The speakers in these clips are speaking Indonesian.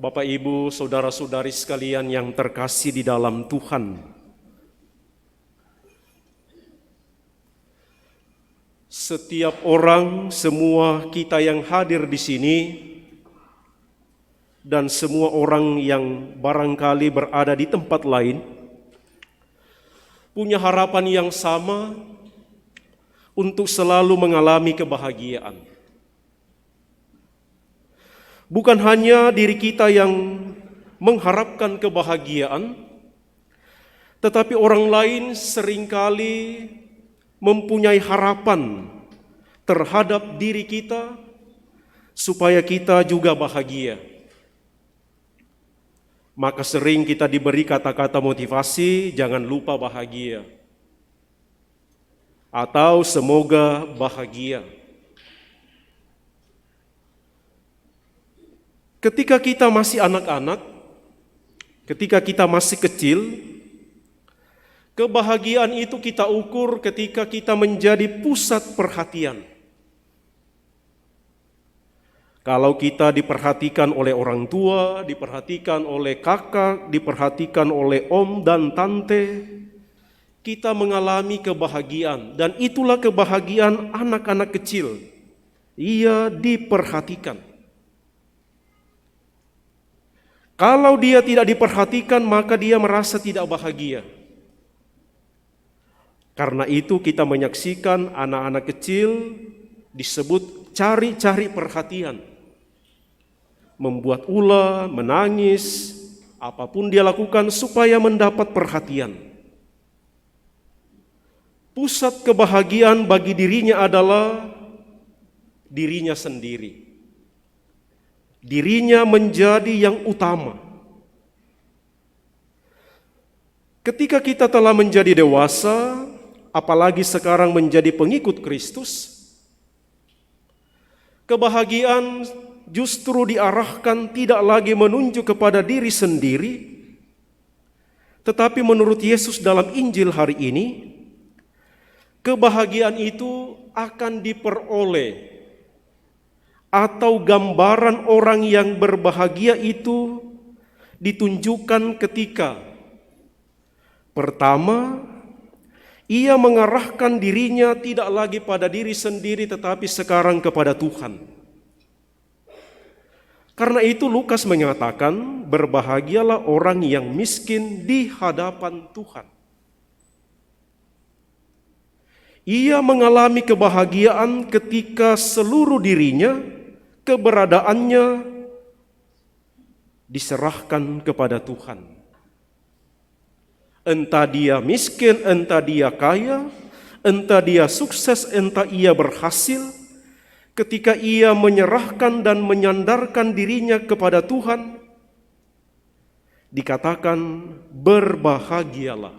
Bapak, Ibu, saudara-saudari sekalian yang terkasih di dalam Tuhan. Setiap orang, semua kita yang hadir di sini, dan semua orang yang barangkali berada di tempat lain, punya harapan yang sama untuk selalu mengalami kebahagiaan. Bukan hanya diri kita yang mengharapkan kebahagiaan, tetapi orang lain seringkali mempunyai harapan terhadap diri kita supaya kita juga bahagia. Maka sering kita diberi kata-kata motivasi, jangan lupa bahagia. Atau semoga bahagia. Ketika kita masih anak-anak, ketika kita masih kecil, kebahagiaan itu kita ukur ketika kita menjadi pusat perhatian. Kalau kita diperhatikan oleh orang tua, diperhatikan oleh kakak, diperhatikan oleh om dan tante, kita mengalami kebahagiaan. Dan itulah kebahagiaan anak-anak kecil. Ia diperhatikan. Kalau dia tidak diperhatikan, maka dia merasa tidak bahagia. Karena itu kita menyaksikan anak-anak kecil disebut cari-cari perhatian. Membuat ulah, menangis, apapun dia lakukan supaya mendapat perhatian. Pusat kebahagiaan bagi dirinya adalah dirinya sendiri. Dirinya menjadi yang utama. Ketika kita telah menjadi dewasa, apalagi sekarang menjadi pengikut Kristus, kebahagiaan justru diarahkan tidak lagi menunjuk kepada diri sendiri, tetapi menurut Yesus dalam Injil hari ini, kebahagiaan itu akan diperoleh atau gambaran orang yang berbahagia itu ditunjukkan ketika pertama, ia mengarahkan dirinya tidak lagi pada diri sendiri tetapi sekarang kepada Tuhan. Karena itu Lukas menyatakan, berbahagialah orang yang miskin di hadapan Tuhan. Ia mengalami kebahagiaan ketika seluruh dirinya, keberadaannya diserahkan kepada Tuhan. Entah dia miskin, entah dia kaya, entah dia sukses, entah ia berhasil, ketika ia menyerahkan dan menyandarkan dirinya kepada Tuhan, dikatakan berbahagialah.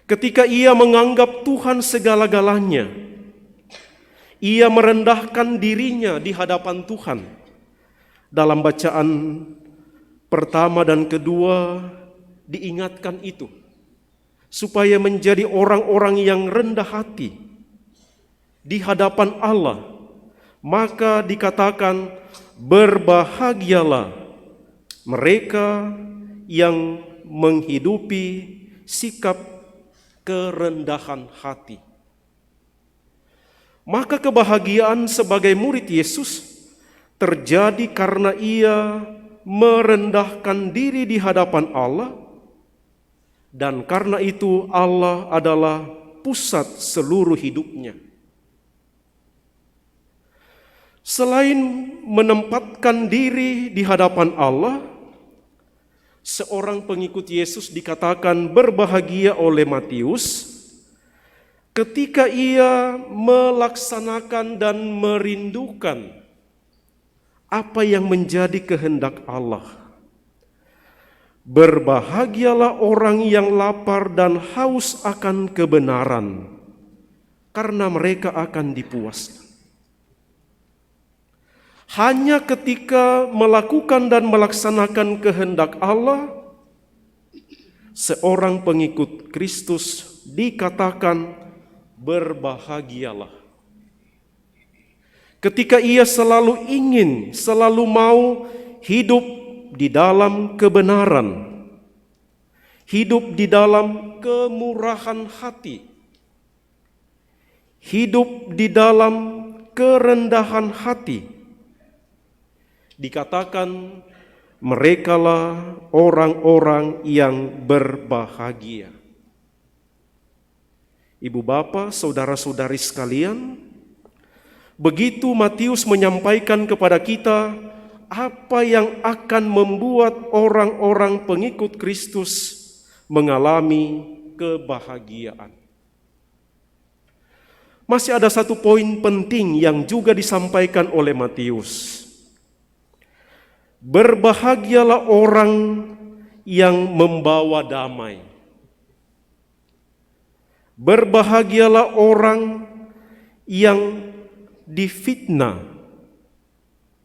Ketika ia menganggap Tuhan segala-galanya, ia merendahkan dirinya di hadapan Tuhan. Dalam bacaan pertama dan kedua diingatkan itu, supaya menjadi orang-orang yang rendah hati di hadapan Allah. Maka dikatakan berbahagialah mereka yang menghidupi sikap kerendahan hati. Maka kebahagiaan sebagai murid Yesus terjadi karena ia merendahkan diri di hadapan Allah, dan karena itu Allah adalah pusat seluruh hidupnya. Selain menempatkan diri di hadapan Allah, seorang pengikut Yesus dikatakan berbahagia oleh Matius ketika ia melaksanakan dan merindukan apa yang menjadi kehendak Allah. Berbahagialah orang yang lapar dan haus akan kebenaran, karena mereka akan dipuaskan. Hanya ketika melakukan dan melaksanakan kehendak Allah, seorang pengikut Kristus dikatakan berbahagialah. ketika ia selalu ingin, selalu mau hidup di dalam kebenaran, hidup di dalam kemurahan hati, hidup di dalam kerendahan hati. Dikatakan merekalah orang-orang yang berbahagia. Ibu bapa, saudara-saudari sekalian, begitu Matius menyampaikan kepada kita apa yang akan membuat orang-orang pengikut Kristus mengalami kebahagiaan. Masih ada satu poin penting yang juga disampaikan oleh Matius. Berbahagialah orang yang membawa damai. Berbahagialah orang yang difitnah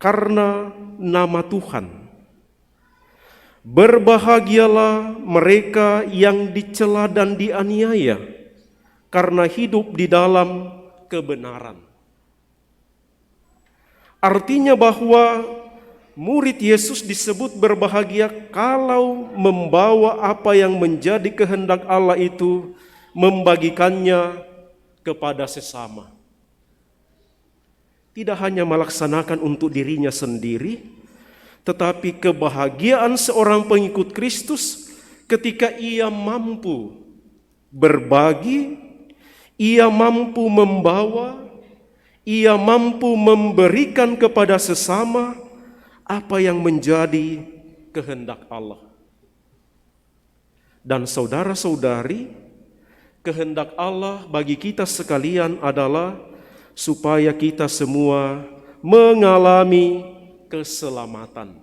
karena nama Tuhan. Berbahagialah mereka yang dicela dan dianiaya karena hidup di dalam kebenaran. Artinya bahwa murid Yesus disebut berbahagia kalau membawa apa yang menjadi kehendak Allah itu, membagikannya kepada sesama. Tidak hanya melaksanakan untuk dirinya sendiri, tetapi kebahagiaan seorang pengikut Kristus ketika ia mampu berbagi, ia mampu membawa, ia mampu memberikan kepada sesama apa yang menjadi kehendak Allah. Dan saudara-saudari, kehendak Allah bagi kita sekalian adalah supaya kita semua mengalami keselamatan.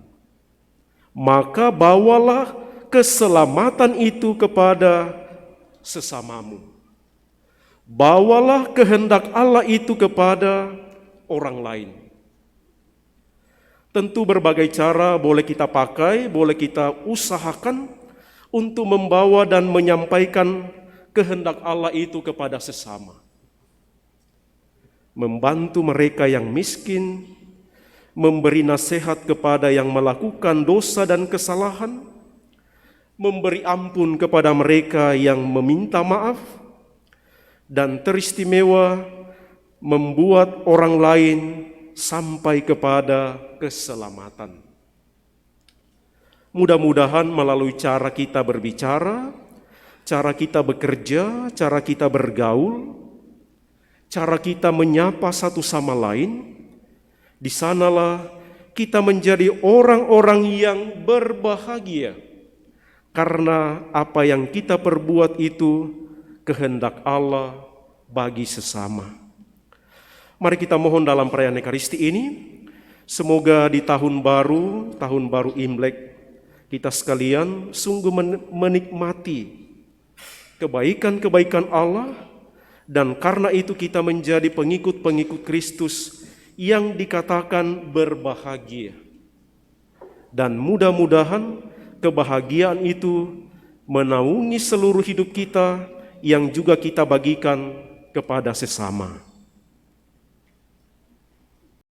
Maka bawalah keselamatan itu kepada sesamamu. Bawalah kehendak Allah itu kepada orang lain. Tentu berbagai cara boleh kita pakai, boleh kita usahakan untuk membawa dan menyampaikan kehendak Allah itu kepada sesama. Membantu mereka yang miskin, memberi nasihat kepada yang melakukan dosa dan kesalahan, memberi ampun kepada mereka yang meminta maaf, dan teristimewa membuat orang lain sampai kepada keselamatan. Mudah-mudahan melalui cara kita berbicara, cara kita bekerja, cara kita bergaul, cara kita menyapa satu sama lain, di sanalah kita menjadi orang-orang yang berbahagia karena apa yang kita perbuat itu kehendak Allah bagi sesama. Mari kita mohon dalam perayaan Ekaristi ini, semoga di tahun baru Imlek, kita sekalian sungguh menikmati kebaikan-kebaikan Allah, dan karena itu kita menjadi pengikut-pengikut Kristus yang dikatakan berbahagia. Dan mudah-mudahan kebahagiaan itu menaungi seluruh hidup kita yang juga kita bagikan kepada sesama.